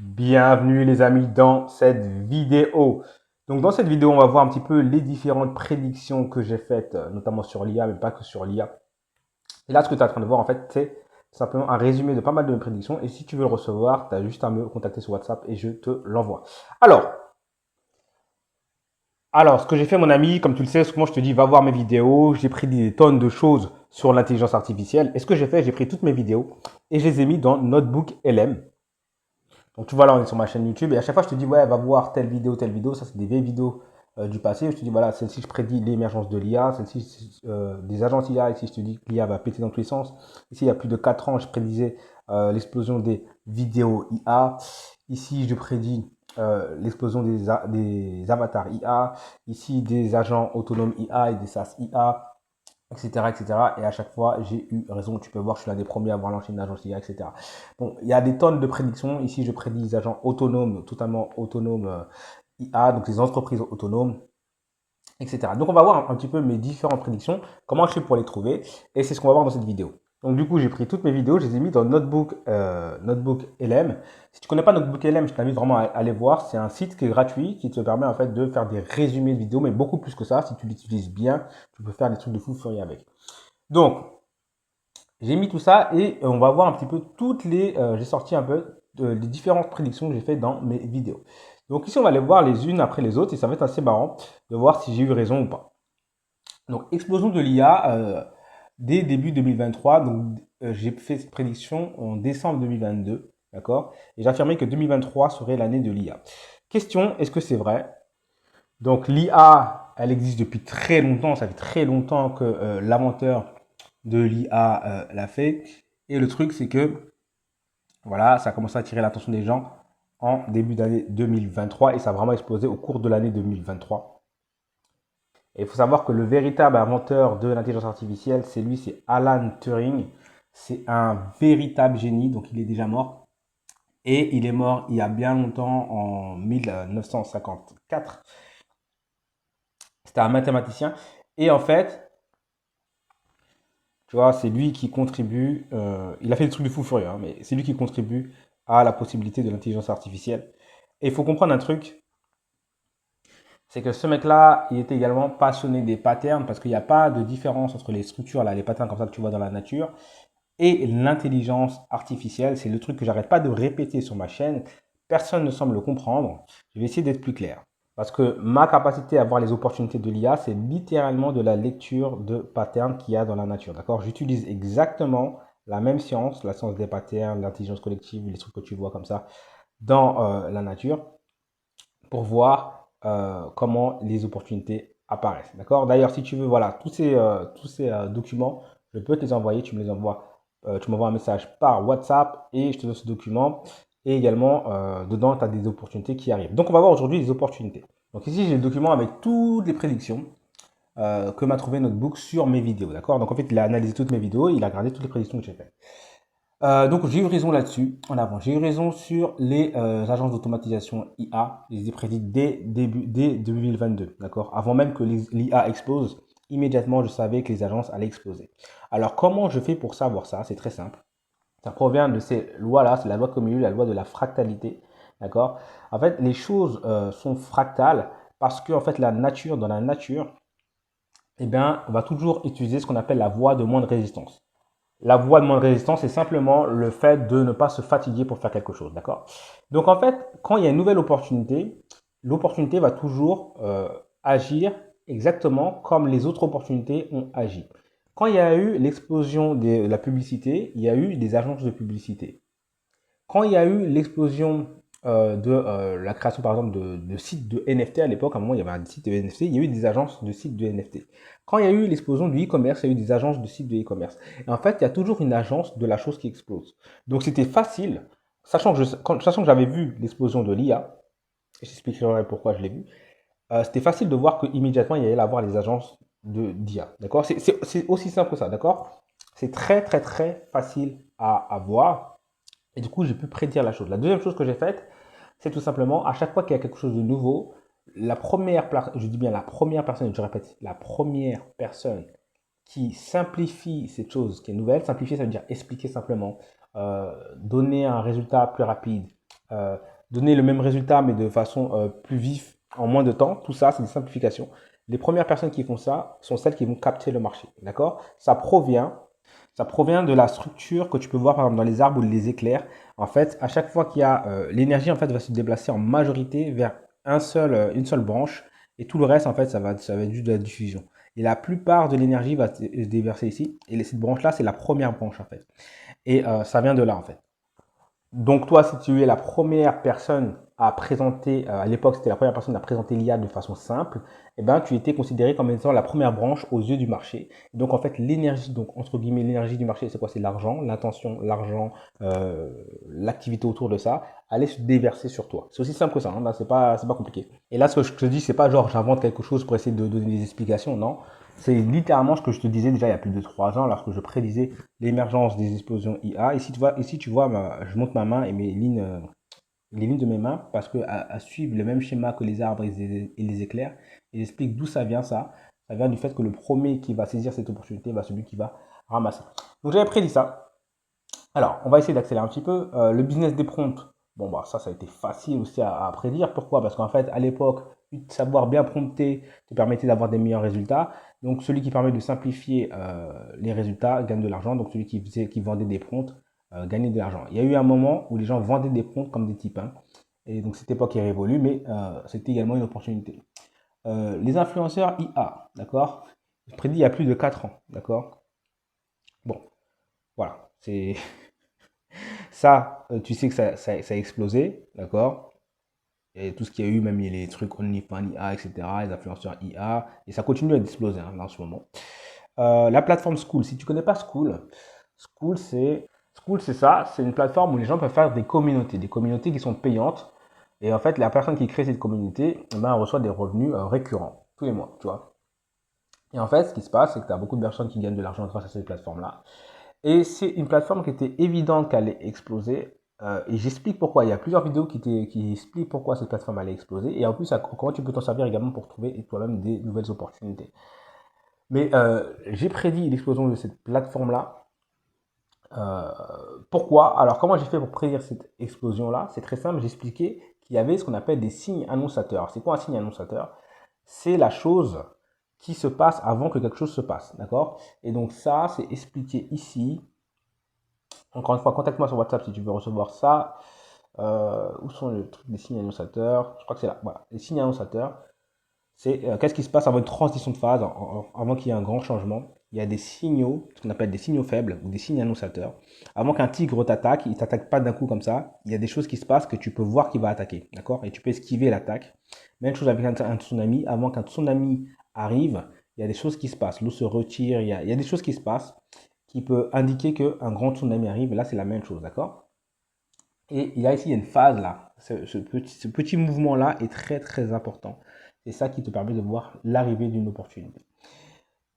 Bienvenue les amis dans cette vidéo. Donc dans cette vidéo, on va voir un petit peu les différentes prédictions que j'ai faites, notamment sur l'IA, mais pas que sur l'IA. Et là, ce que tu es en train de voir, en fait, c'est simplement un résumé de pas mal de mes prédictions. Et si tu veux le recevoir, tu as juste à me contacter sur WhatsApp et je te l'envoie. Alors, ce que j'ai fait, mon ami, comme tu le sais, souvent je te dis, va voir mes vidéos. J'ai pris des tonnes de choses sur l'intelligence artificielle. Et ce que j'ai fait, j'ai pris toutes mes vidéos et je les ai mis dans Notebook LM. Donc tu vois là, on est sur ma chaîne YouTube et à chaque fois je te dis ouais, va voir telle vidéo, telle vidéo. Ça c'est des vieilles vidéos du passé. Je te dis voilà, celle-ci je prédis l'émergence de l'IA, celle-ci des agences IA. Ici je te dis que l'IA va péter dans tous les sens. Ici il y a plus de 4 ans, je prédisais l'explosion des vidéos IA. Ici je prédis l'explosion des avatars IA. Ici des agents autonomes IA et des SaaS IA, etc., etc. Et à chaque fois, j'ai eu raison. Tu peux voir, je suis l'un des premiers à avoir lancé une agence IA, etc. Bon, il y a des tonnes de prédictions. Ici, je prédis des agents autonomes, totalement autonomes IA, donc les entreprises autonomes, etc. Donc, on va voir un petit peu mes différentes prédictions, comment je fais pour les trouver, et c'est ce qu'on va voir dans cette vidéo. Donc, du coup, j'ai pris toutes mes vidéos, je les ai mis dans Notebook LM. Si tu connais pas Notebook LM, je t'invite vraiment à aller voir. C'est un site qui est gratuit, qui te permet en fait de faire des résumés de vidéos, mais beaucoup plus que ça. Si tu l'utilises bien, tu peux faire des trucs de fou furieux avec. Donc, j'ai mis tout ça et on va voir un petit peu toutes les. J'ai sorti un peu les différentes prédictions que j'ai faites dans mes vidéos. Donc ici, on va les voir les unes après les autres et ça va être assez marrant de voir si j'ai eu raison ou pas. Donc, explosion de l'IA dès début 2023. Donc, j'ai fait cette prédiction en décembre 2022. D'accord. Et j'affirmais que 2023 serait l'année de l'IA. Question, est-ce que c'est vrai? Donc, l'IA, elle existe depuis très longtemps. Ça fait très longtemps que l'inventeur de l'IA l'a fait. Et le truc, c'est que voilà, ça a commencé à attirer l'attention des gens en début d'année 2023 et ça a vraiment explosé au cours de l'année 2023. Et il faut savoir que le véritable inventeur de l'intelligence artificielle, c'est lui, c'est Alan Turing. C'est un véritable génie, donc il est déjà mort. Et il est mort il y a bien longtemps, en 1954. C'était un mathématicien. Et en fait, tu vois, c'est lui qui contribue, il a fait des trucs de fou furieux, hein, mais c'est lui qui contribue à la possibilité de l'intelligence artificielle. Et il faut comprendre un truc, c'est que ce mec-là, il était également passionné des patterns parce qu'il n'y a pas de différence entre les structures, là, les patterns comme ça que tu vois dans la nature, et l'intelligence artificielle. C'est le truc que j'arrête pas de répéter sur ma chaîne. Personne ne semble le comprendre. Je vais essayer d'être plus clair. Parce que ma capacité à voir les opportunités de l'IA, c'est littéralement de la lecture de patterns qu'il y a dans la nature. D'accord? J'utilise exactement la même science, la science des patterns, l'intelligence collective, les trucs que tu vois comme ça dans la nature, pour voir comment les opportunités apparaissent. D'accord? D'ailleurs, si tu veux, voilà, tous ces documents, je peux te les envoyer. Tu me les envoies, tu m'envoies un message par WhatsApp et je te donne ce document. Et également, dedans, tu as des opportunités qui arrivent. Donc, on va voir aujourd'hui les opportunités. Donc ici, j'ai le document avec toutes les prédictions que m'a trouvé Notebook sur mes vidéos. D'accord? Donc en fait, il a analysé toutes mes vidéos, il a regardé toutes les prédictions que j'ai faites. Donc j'ai eu raison là-dessus, en avant. J'ai eu raison sur les agences d'automatisation IA. Je les ai prédits dès 2022, d'accord? Avant même que l'IA explose, immédiatement je savais que les agences allaient exploser. Alors comment je fais pour savoir ça? C'est très simple. Ça provient de ces lois-là, c'est la loi commune, la loi de la fractalité, d'accord? En fait, les choses sont fractales parce que en fait dans la nature, eh bien, on va toujours utiliser ce qu'on appelle la voie de moindre résistance. La voie de moindre résistance, c'est simplement le fait de ne pas se fatiguer pour faire quelque chose, d'accord? Donc en fait, quand il y a une nouvelle opportunité, l'opportunité va toujours agir exactement comme les autres opportunités ont agi. Quand il y a eu l'explosion de la publicité, il y a eu des agences de publicité. Quand il y a eu l'explosion de la création, par exemple, de sites de NFT à l'époque, à un moment, il y avait un site de NFT, il y a eu des agences de sites de NFT. Quand il y a eu l'explosion du e-commerce, il y a eu des agences de sites de e-commerce. Et en fait, il y a toujours une agence de la chose qui explose. Donc, c'était facile, sachant que j'avais vu l'explosion de l'IA, et j'expliquerai pourquoi je l'ai vu, c'était facile de voir qu'immédiatement, il y allait avoir les agences d'IA. D'accord? C'est aussi simple que ça, d'accord? C'est très, très, très facile à voir. Et du coup, j'ai pu prédire la chose. La deuxième chose que j'ai faite, c'est tout simplement, à chaque fois qu'il y a quelque chose de nouveau, je dis bien la première personne, je répète, la première personne qui simplifie cette chose qui est nouvelle, simplifier, ça veut dire expliquer simplement, donner un résultat plus rapide, donner le même résultat, mais de façon plus vive, en moins de temps. Tout ça, c'est des simplifications. Les premières personnes qui font ça sont celles qui vont capter le marché. D'accord? Ça provient de la structure que tu peux voir par exemple dans les arbres ou les éclairs. En fait, à chaque fois qu'il y a l'énergie en fait va se déplacer en majorité vers une seule branche et tout le reste en fait ça va être juste de la diffusion. Et la plupart de l'énergie va se déverser ici et cette branche là c'est la première branche en fait. Et ça vient de là en fait. Donc toi, si tu es la première personne à présenter, à l'époque c'était la première personne à présenter l'IA de façon simple, eh ben, tu étais considéré comme étant la première branche aux yeux du marché. Donc en fait, l'énergie, donc entre guillemets, l'énergie du marché, c'est quoi? C'est l'argent, l'intention, l'argent, l'activité autour de ça, allait se déverser sur toi. C'est aussi simple que ça, hein. Là, c'est pas compliqué. Et là, ce que je te dis, c'est pas genre j'invente quelque chose pour essayer de donner des explications, non. C'est littéralement ce que je te disais déjà il y a plus de 3 ans lorsque je prédisais l'émergence des explosions IA. Ici, tu vois, je monte ma main et les lignes de mes mains parce qu'elles suivent le même schéma que les arbres et les éclairs. Et j'explique d'où ça vient ça. Ça vient du fait que le premier qui va saisir cette opportunité va celui qui va ramasser. Donc j'avais prédit ça. Alors, on va essayer d'accélérer un petit peu. Le business des prompts, bon, bah, ça a été facile aussi à prédire. Pourquoi? Parce qu'en fait, à l'époque, savoir bien prompter te permettait d'avoir des meilleurs résultats. Donc, celui qui permet de simplifier les résultats gagne de l'argent. Donc, celui qui vendait des prompts gagnait de l'argent. Il y a eu un moment où les gens vendaient des prompts comme des types, hein. Et donc, cette époque est révolue, mais c'était également une opportunité. Les influenceurs IA, d'accord? Je prédis il y a plus de 4 ans, d'accord? Bon, voilà. Ça, tu sais que ça a explosé, d'accord? Et tout ce qu'il y a eu, même il y a les trucs OnlyFans IA, etc., les influenceurs IA, et ça continue à exploser hein, là, en ce moment. La plateforme School, si tu connais pas School, c'est ça, c'est une plateforme où les gens peuvent faire des communautés qui sont payantes. Et en fait, la personne qui crée cette communauté, eh ben, elle reçoit des revenus récurrents tous les mois, tu vois. Et en fait, ce qui se passe, c'est que tu as beaucoup de personnes qui gagnent de l'argent grâce à cette plateforme-là. Et c'est une plateforme qui était évidente qu'elle allait exploser. Et j'explique pourquoi. Il y a plusieurs vidéos qui expliquent pourquoi cette plateforme allait exploser. Et en plus, comment tu peux t'en servir également pour trouver toi-même des nouvelles opportunités. Mais j'ai prédit l'explosion de cette plateforme-là. Euh, Pourquoi? Alors, comment j'ai fait pour prédire cette explosion-là? C'est très simple. J'expliquais qu'il y avait ce qu'on appelle des signes annonçateurs. C'est quoi un signe annonçateur? C'est la chose qui se passe avant que quelque chose se passe. D'accord? Et donc, ça, c'est expliqué ici. Encore une fois, contacte-moi sur WhatsApp si tu veux recevoir ça. Où sont les trucs des signes annonçateurs? Je crois que c'est là. Voilà, les signes annonçateurs. C'est qu'est-ce qui se passe avant une transition de phase, avant qu'il y ait un grand changement. Il y a des signaux, ce qu'on appelle des signaux faibles ou des signes annonçateurs. Avant qu'un tigre t'attaque, il t'attaque pas d'un coup comme ça. Il y a des choses qui se passent que tu peux voir qu'il va attaquer, d'accord? Et tu peux esquiver l'attaque. Même chose avec un tsunami. Avant qu'un tsunami arrive, il y a des choses qui se passent. L'eau se retire, il y a des choses qui se passent qui peut indiquer qu'un grand tsunami arrive. Et là, c'est la même chose, d'accord? Et il y a une phase là. Ce petit mouvement-là est très très important. C'est ça qui te permet de voir l'arrivée d'une opportunité.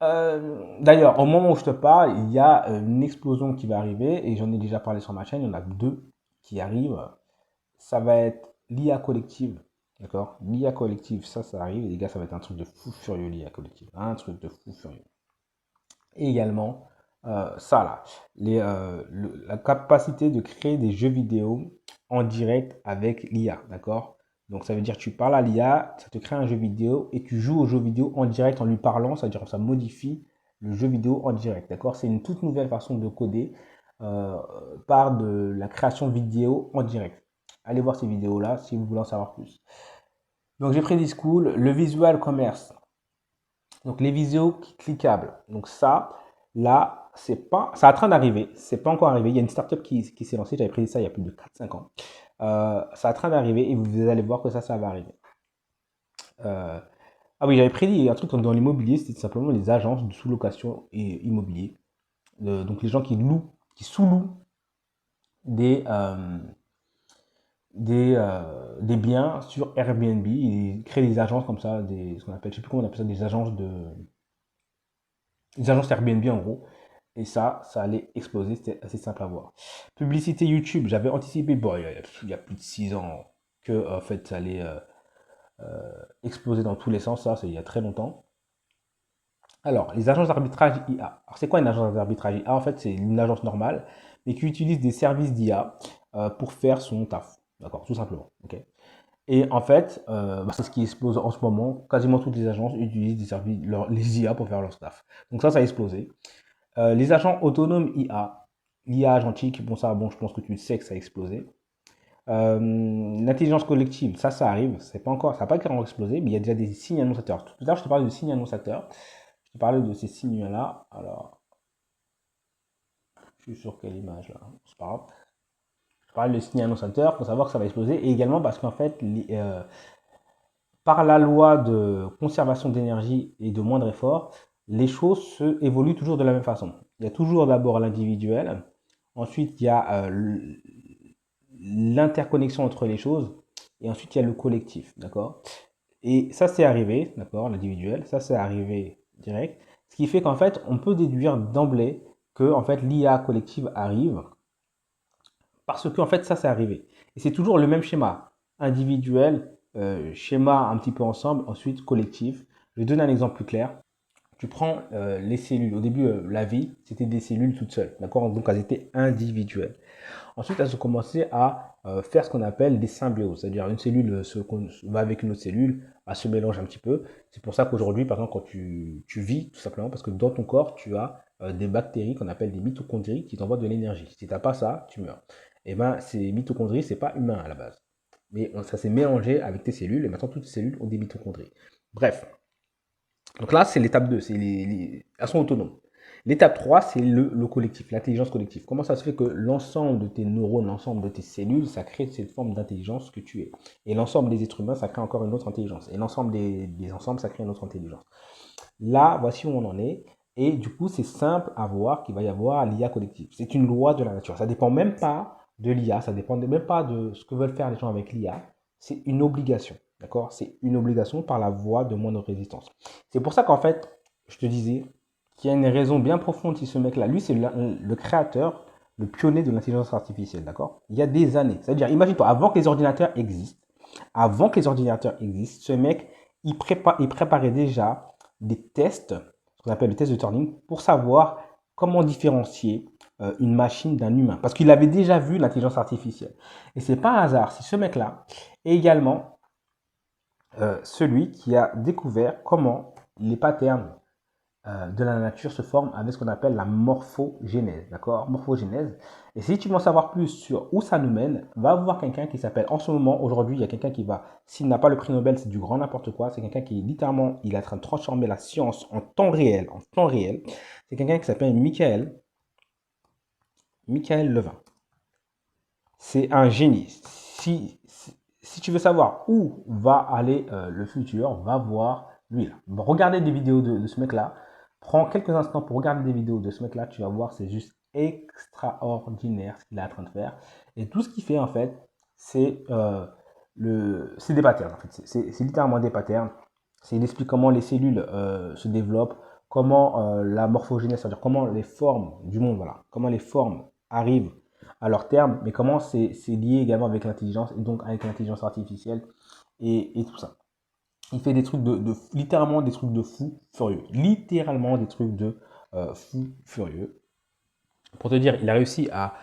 D'ailleurs, au moment où je te parle, il y a une explosion qui va arriver et j'en ai déjà parlé sur ma chaîne. Il y en a deux qui arrivent. Ça va être l'IA collective. D'accord? L'IA collective, ça arrive. Et les gars, ça va être un truc de fou furieux, l'IA collective. Un truc de fou furieux. Et également, ça là, la capacité de créer des jeux vidéo en direct avec l'IA, d'accord? Donc ça veut dire que tu parles à l'IA, ça te crée un jeu vidéo et tu joues au jeu vidéo en direct en lui parlant, ça veut dire que ça modifie le jeu vidéo en direct, d'accord? C'est une toute nouvelle façon de coder euh, par de la création vidéo en direct. Allez voir ces vidéos-là si vous voulez en savoir plus. Donc j'ai pris School, le visual commerce. Donc les vidéos cliquables. Donc ça, là, c'est en train d'arriver. C'est pas encore arrivé. Il y a une startup qui s'est lancée. J'avais prévu ça il y a plus de 4-5 ans. C'est en train d'arriver et vous allez voir que ça va arriver. Euh, ah oui, j'avais prédit un truc dans l'immobilier, c'était simplement les agences de sous-location et immobilier. Donc les gens qui sous-louent des, euh, des biens sur Airbnb. Ils créent des agences comme ça, ce qu'on appelle, je sais plus comment on appelle ça, des agences Airbnb en gros. Et ça allait exploser, c'était assez simple à voir. Publicité YouTube, j'avais anticipé, bon, il y a plus de 6 ans que en fait ça allait exploser dans tous les sens, ça c'est il y a très longtemps. Alors, les agences d'arbitrage IA. Alors, c'est quoi une agence d'arbitrage IA? En fait, c'est une agence normale, mais qui utilise des services d'IA pour faire son taf. d'accord, tout simplement. Ok. Et en fait, c'est ce qui explose en ce moment. Quasiment toutes les agences utilisent les IA pour faire leur staff. Donc ça a explosé. Les agents autonomes IA, l'IA agentique, bon ça, bon, je pense que tu sais que ça a explosé. L'intelligence collective, ça arrive. C'est pas encore, ça n'a pas encore explosé, mais il y a déjà des signes annonçateurs. Tout à l'heure, je te parlais de signes annonçateurs. Je te parlais de ces signes-là. Alors, je suis sur quelle image là? C'est pas grave. Je parlais de signes annonçateurs. Il faut savoir que ça va exploser. Et également parce qu'en fait, par la loi de conservation d'énergie et de moindre effort, les choses évoluent toujours de la même façon. Il y a toujours d'abord l'individuel, ensuite il y a l'interconnexion entre les choses, et ensuite il y a le collectif, d'accord? Et ça c'est arrivé, d'accord, l'individuel, ça c'est arrivé direct, ce qui fait qu'en fait on peut déduire d'emblée que en fait l'IA collective arrive parce que en fait ça c'est arrivé. Et c'est toujours le même schéma, individuel, schéma un petit peu ensemble, ensuite collectif. Je vais donner un exemple plus clair. Tu prends les cellules. Au début, la vie, c'était des cellules toutes seules. D'accord? Donc, elles étaient individuelles. Ensuite, elles ont commencé à faire ce qu'on appelle des symbioses. C'est-à-dire, une cellule va avec une autre cellule, elle se mélange un petit peu. C'est pour ça qu'aujourd'hui, par exemple, quand tu vis, tout simplement, parce que dans ton corps, tu as des bactéries qu'on appelle des mitochondries qui t'envoient de l'énergie. Si tu n'as pas ça, tu meurs. Et bien, ces mitochondries, c'est pas humain à la base. Mais ça s'est mélangé avec tes cellules et maintenant toutes tes cellules ont des mitochondries. Bref, donc là, c'est l'étape 2, elles sont autonomes. L'étape 3, c'est le collectif, l'intelligence collective. Comment ça se fait que l'ensemble de tes neurones, l'ensemble de tes cellules, ça crée cette forme d'intelligence que tu es. Et l'ensemble des êtres humains, ça crée encore une autre intelligence. Et l'ensemble des ensembles, ça crée une autre intelligence. Là, voici où on en est. Et du coup, c'est simple à voir qu'il va y avoir l'IA collective. C'est une loi de la nature. Ça ne dépend même pas de l'IA, ça ne dépend même pas de ce que veulent faire les gens avec l'IA. C'est une obligation. D'accord? C'est une obligation par la voie de moindre résistance. C'est pour ça qu'en fait, je te disais qu'il y a une raison bien profonde si ce mec-là, lui, c'est le créateur, le pionnier de l'intelligence artificielle. D'accord? Il y a des années. C'est-à-dire, imagine-toi, avant que les ordinateurs existent, ce mec, il préparait déjà des tests, ce qu'on appelle le test de Turing, pour savoir comment différencier une machine d'un humain. Parce qu'il avait déjà vu l'intelligence artificielle. Et c'est pas un hasard si ce mec-là est également celui qui a découvert comment les patterns de la nature se forment avec ce qu'on appelle la morphogénèse, d'accord? Morphogénèse. Et si tu veux en savoir plus sur où ça nous mène, va voir quelqu'un qui s'appelle, en ce moment, aujourd'hui, il y a quelqu'un qui va, s'il n'a pas le prix Nobel, c'est du grand n'importe quoi, c'est quelqu'un qui, littéralement, il est en train de transformer la science en temps réel, en temps réel. C'est quelqu'un qui s'appelle Michael Levin. C'est un génie. Si tu veux savoir où va aller le futur, va voir lui là. Regardez des vidéos de ce mec-là. Prends quelques instants pour regarder des vidéos de ce mec-là. Tu vas voir, c'est juste extraordinaire ce qu'il est en train de faire. Et tout ce qu'il fait en fait, c'est des patterns. En fait. C'est littéralement des patterns. Il explique comment les cellules se développent, comment la morphogénèse, c'est-à-dire comment les formes du monde, voilà, comment les formes arrivent à leur terme, mais comment c'est lié également avec l'intelligence, et donc avec l'intelligence artificielle et tout ça. Il fait des trucs littéralement des trucs de fou furieux. Littéralement des trucs de fou furieux. Pour te dire, il a réussi à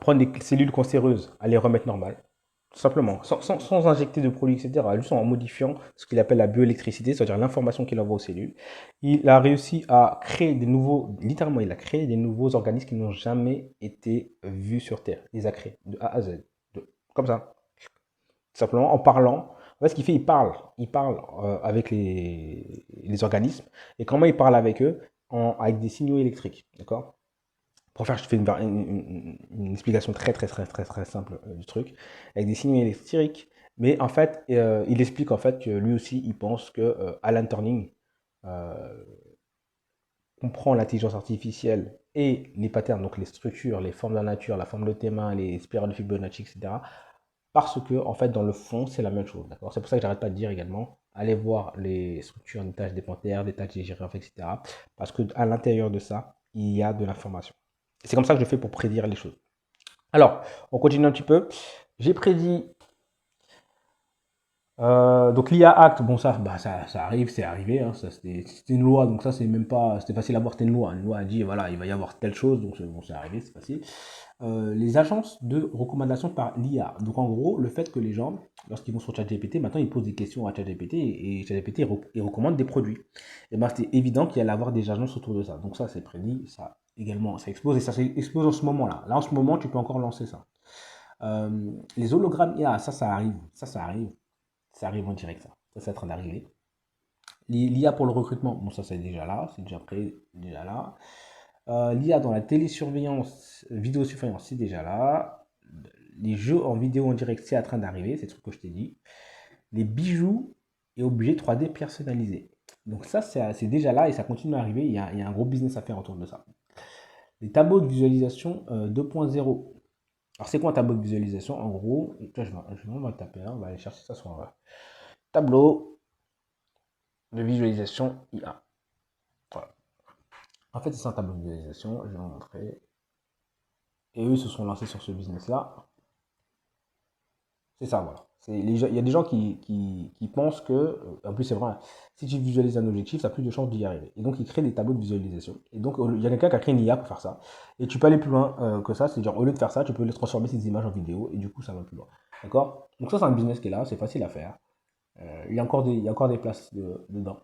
prendre des cellules cancéreuses, à les remettre normales. Tout simplement, sans injecter de produits, etc. Juste en modifiant ce qu'il appelle la bioélectricité, c'est-à-dire l'information qu'il envoie aux cellules. Il a réussi à créer littéralement, il a créé des nouveaux organismes qui n'ont jamais été vus sur Terre. Il les a créés de A à Z. Comme ça. Tout simplement, en parlant. En fait, ce qu'il fait, il parle avec les organismes. Et comment il parle avec eux? Avec des signaux électriques. D'accord? Pour faire, je fais une explication très simple du truc, avec des signaux électriques. Mais en fait, il explique en fait que lui aussi, il pense que Alan Turing euh, comprend l'intelligence artificielle et les patterns, donc les structures, les formes de la nature, la forme de tes mains, les spirales de Fibonacci, etc. Parce que, en fait, dans le fond, c'est la même chose. D'accord? C'est pour ça que j'arrête pas de dire également, allez voir les structures des tâches des panthères, des tâches des girafes, etc. Parce qu'à l'intérieur de ça, il y a de l'information. C'est comme ça que je fais pour prédire les choses. Alors, on continue un petit peu. J'ai prédit. Donc l'IA Act, bon ça, ça arrive, c'est arrivé, hein, c'était une loi, donc ça c'est même pas, c'était facile à voir, c'était une loi. Une loi a dit voilà, il va y avoir telle chose, donc bon, c'est arrivé, c'est facile. les agences de recommandation par l'IA. Donc en gros, le fait que les gens, lorsqu'ils vont sur ChatGPT, maintenant ils posent des questions à ChatGPT et ChatGPT il recommande des produits. Et ben c'était évident qu'il allait avoir des agences autour de ça. Donc ça c'est prédit, ça également, ça explose et ça explose en ce moment-là. Là en ce moment, tu peux encore lancer ça. Les hologrammes IA, ça arrive, ça arrive en direct, ça c'est en train d'arriver. L'IA pour le recrutement, bon ça c'est déjà là, c'est déjà prêt, déjà là. L'IA dans la télésurveillance, vidéosurveillance, c'est déjà là. Les jeux en vidéo en direct, c'est en train d'arriver, c'est ce que je t'ai dit. Les bijoux et objets 3D personnalisés. Donc ça, c'est déjà là et ça continue à arriver. Il y a un gros business à faire autour de ça. Les tableaux de visualisation 2.0. Alors c'est quoi un tableau de visualisation? En gros, on va le taper là, on va aller chercher ça sur un tableau de visualisation IA. Voilà. En fait, c'est un tableau de visualisation, je vais vous montrer. Et eux se sont lancés sur ce business-là. C'est ça, voilà. Il y a des gens qui pensent que, en plus c'est vrai, si tu visualises un objectif, tu as plus de chances d'y arriver. Et donc ils créent des tableaux de visualisation. Et donc il y a quelqu'un qui a créé une IA pour faire ça. Et tu peux aller plus loin que ça, c'est-à-dire au lieu de faire ça, tu peux les transformer ces images en vidéo et du coup ça va plus loin. D'accord? Donc ça c'est un business qui est là, c'est facile à faire. Il y a encore des places dedans.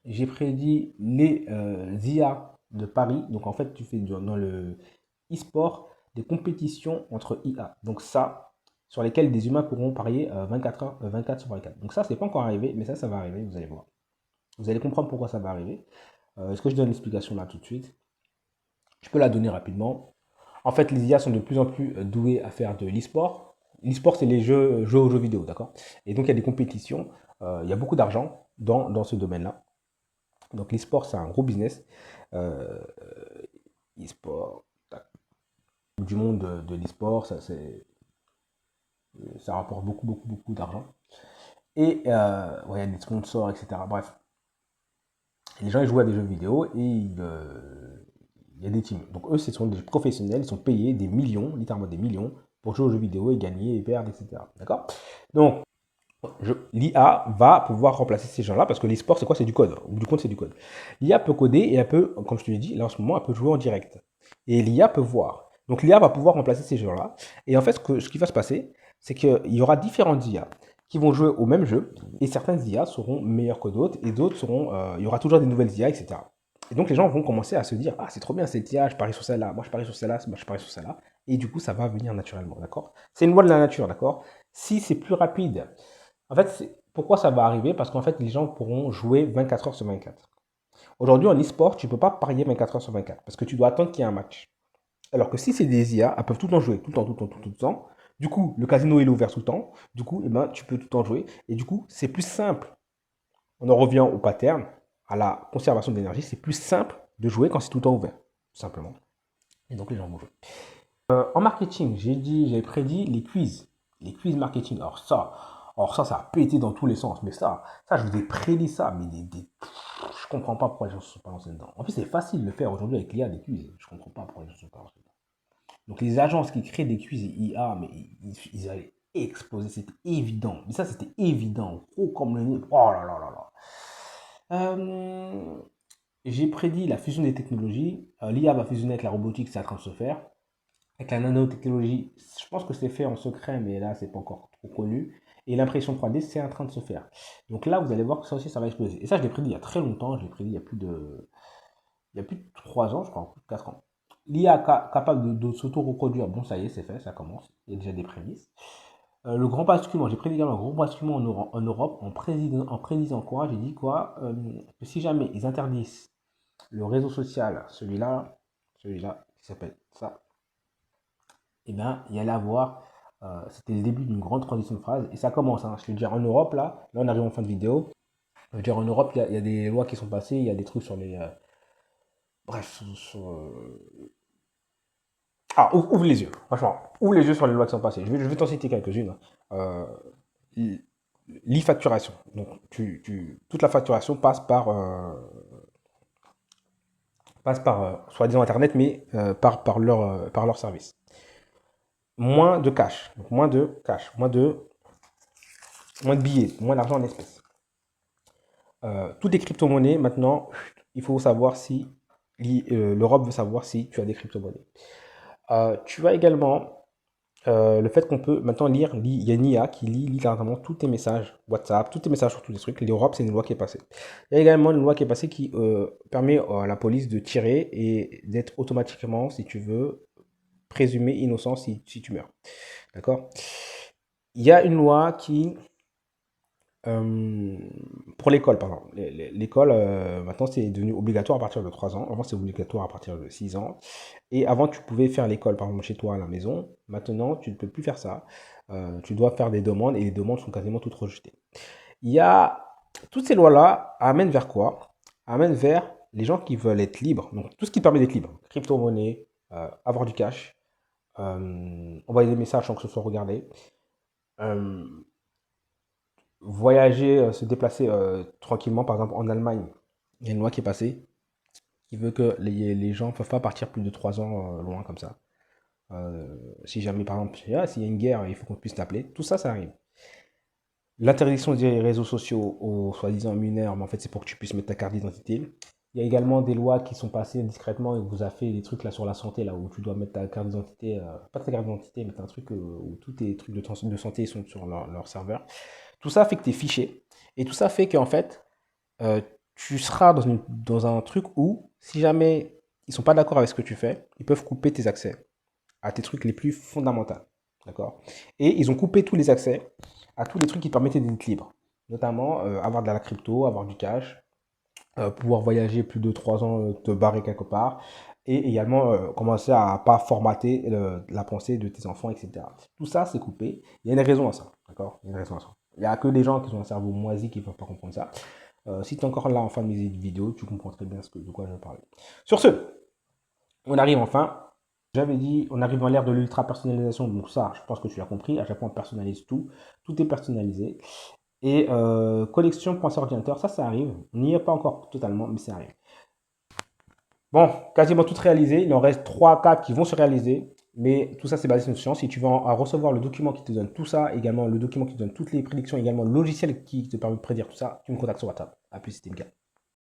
J'ai prédit les IA de Paris. Donc en fait tu fais dans le e-sport des compétitions entre IA. Donc ça, sur lesquelles des humains pourront parier 24 heures, 24 sur 24. Donc ça, c'est pas encore arrivé, mais ça va arriver, vous allez voir. Vous allez comprendre pourquoi ça va arriver. Est-ce que je donne l'explication là tout de suite? Je peux la donner rapidement. En fait, les IA sont de plus en plus doués à faire de l'e-sport. L'e-sport, c'est les jeux aux jeux vidéo, d'accord? Et donc, il y a des compétitions, il y a beaucoup d'argent dans ce domaine-là. Donc, l'e-sport, c'est un gros business. Euh, e-sport, du monde de l'e-sport, ça rapporte beaucoup d'argent. Et ouais, il y a des sponsors, etc. Bref, les gens ils jouent à des jeux vidéo et il y a des teams. Donc eux, ce sont des professionnels, ils sont payés des millions, littéralement des millions, pour jouer aux jeux vidéo et gagner et perdre, etc. D'accord? Donc, l'IA va pouvoir remplacer ces gens-là parce que l'e-sport, c'est quoi? C'est du code. Au bout du compte, c'est du code. L'IA peut coder et elle peut, comme je te l'ai dit, là en ce moment, elle peut jouer en direct. Et l'IA peut voir. Donc l'IA va pouvoir remplacer ces gens-là. Et en fait, ce qui va se passer, c'est qu'il y aura différentes IA qui vont jouer au même jeu. Et certaines IA seront meilleures que d'autres. Et d'autres seront. Il y aura toujours des nouvelles IA, etc. Et donc les gens vont commencer à se dire, ah, c'est trop bien cette IA, je parie sur celle-là, moi je parie sur celle-là, moi je parie sur celle-là. Et du coup, ça va venir naturellement, d'accord? C'est une loi de la nature, d'accord? Si c'est plus rapide, en fait, pourquoi ça va arriver? Parce qu'en fait, les gens pourront jouer 24 heures sur 24. Aujourd'hui, en e-sport, tu ne peux pas parier 24 heures sur 24 parce que tu dois attendre qu'il y ait un match. Alors que si c'est des IA, elles peuvent tout le temps jouer, tout le temps, tout le temps, tout le temps. Du coup, le casino il est ouvert tout le temps. Du coup, eh ben, tu peux tout le temps jouer. Et du coup, c'est plus simple. On en revient au pattern, à la conservation d'énergie. C'est plus simple de jouer quand c'est tout le temps ouvert, tout simplement. Et donc, les gens vont jouer. En marketing, j'avais prédit les quiz marketing. Ça a pété dans tous les sens. Mais ça, je vous ai prédit ça. Mais je comprends pas pourquoi les gens ne se sont pas lancés dedans. En plus, c'est facile de le faire aujourd'hui avec l'IA des quiz. Je comprends pas pourquoi les gens ne se sont pas lancés dedans. Donc les agences qui créent des quiz et IA, mais ils allaient exploser, c'était évident. Mais ça, c'était évident. Gros comme le nez. Oh là là là là. J'ai prédit la fusion des technologies. L'IA va fusionner avec la robotique, c'est en train de se faire. Avec la nanotechnologie, je pense que c'est fait en secret, mais là, c'est pas encore trop connu. Et l'impression 3D, c'est en train de se faire. Donc là, vous allez voir que ça aussi, ça va exploser. Et ça, je l'ai prédit il y a très longtemps. Je l'ai prédit il y a plus de 3 ans, je crois, plus de 4 ans. L'IA capable de s'auto-reproduire, bon, ça y est, c'est fait, ça commence. Il y a déjà des prémices. Le grand basculement, j'ai prédit également un grand basculement en Europe en prédisant quoi? J'ai dit quoi? Que si jamais ils interdisent le réseau social, celui-là, qui s'appelle ça, et bien, il y allait avoir, c'était le début d'une grande transition de phase, et ça commence, hein, je veux dire, en Europe, là on arrive en fin de vidéo, je veux dire, en Europe, il y a des lois qui sont passées, il y a des trucs sur les... bref, ah, ouvre les yeux, franchement, ouvre les yeux sur les lois qui sont passées. Je vais t'en citer quelques-unes. Euh, L'e-facturation. Donc, toute la facturation passe par soi-disant Internet, mais par leur service. Moins de cash, donc moins de billets, moins d'argent en espèces. Toutes les crypto-monnaies, maintenant, il faut savoir si l'Europe veut savoir si tu as des crypto-monnaies. Tu as également le fait qu'on peut maintenant lire, il y a une IA qui lit littéralement tous tes messages WhatsApp, tous tes messages sur tous les trucs. L'Europe, c'est une loi qui est passée. Il y a également une loi qui est passée qui permet à la police de tirer et d'être automatiquement, si tu veux, présumé innocent si tu meurs. D'accord? Il y a une loi qui euh, pour l'école, pardon. L'école, maintenant, c'est devenu obligatoire à partir de 3 ans. Avant, c'est obligatoire à partir de 6 ans. Et avant, tu pouvais faire l'école, par exemple, chez toi à la maison. Maintenant, tu ne peux plus faire ça. Tu dois faire des demandes et les demandes sont quasiment toutes rejetées. Il y a toutes ces lois-là amènent vers quoi? Amènent vers les gens qui veulent être libres. Donc, tout ce qui te permet d'être libre. Crypto-monnaie, avoir du cash, envoyer des messages sans que ce soit regardé. Euh, Voyager, se déplacer tranquillement, par exemple en Allemagne, il y a une loi qui est passée qui veut que les gens ne peuvent pas partir plus de 3 ans loin comme ça. Si jamais, par exemple, s'il y a une guerre, il faut qu'on puisse t'appeler. Tout ça, ça arrive. L'interdiction des réseaux sociaux aux soi-disant mineurs, mais en fait, c'est pour que tu puisses mettre ta carte d'identité. Il y a également des lois qui sont passées discrètement et vous a fait des trucs là sur la santé, là où tu dois mettre ta carte d'identité, pas ta carte d'identité, mais t'as un truc où tous tes trucs de santé sont sur leur serveur. Tout ça fait que tu es fiché. Et tout ça fait qu'en fait, euh, tu seras dans un truc où, si jamais ils sont pas d'accord avec ce que tu fais, ils peuvent couper tes accès à tes trucs les plus fondamentaux. D'accord? Et ils ont coupé tous les accès à tous les trucs qui te permettaient d'être libre. Notamment avoir de la crypto, avoir du cash, pouvoir voyager plus de 3 ans, te barrer quelque part, et également commencer à pas formater la pensée de tes enfants, etc. Tout ça, c'est coupé. Il y a une raison à ça, d'accord? Il y a une raison à ça. Il n'y a que des gens qui ont un cerveau moisi qui ne peuvent pas comprendre ça. Si tu es encore là en fin de mes vidéos, tu comprends très bien de quoi je veux parler. Sur ce, on arrive enfin. J'avais dit, on arrive dans l'ère de l'ultra personnalisation, donc ça, je pense que tu l'as compris. À chaque fois, on personnalise tout. Tout est personnalisé. Et collection pensée ordinateur, ça arrive. On n'y est pas encore totalement, mais ça arrive. Bon, quasiment tout réalisé. Il en reste 3, 4 qui vont se réaliser. Mais tout ça, c'est basé sur une science. Si tu veux recevoir le document qui te donne tout ça, également le document qui te donne toutes les prédictions, également le logiciel qui te permet de prédire tout ça, tu me contactes sur WhatsApp. A plus, c'était le gars.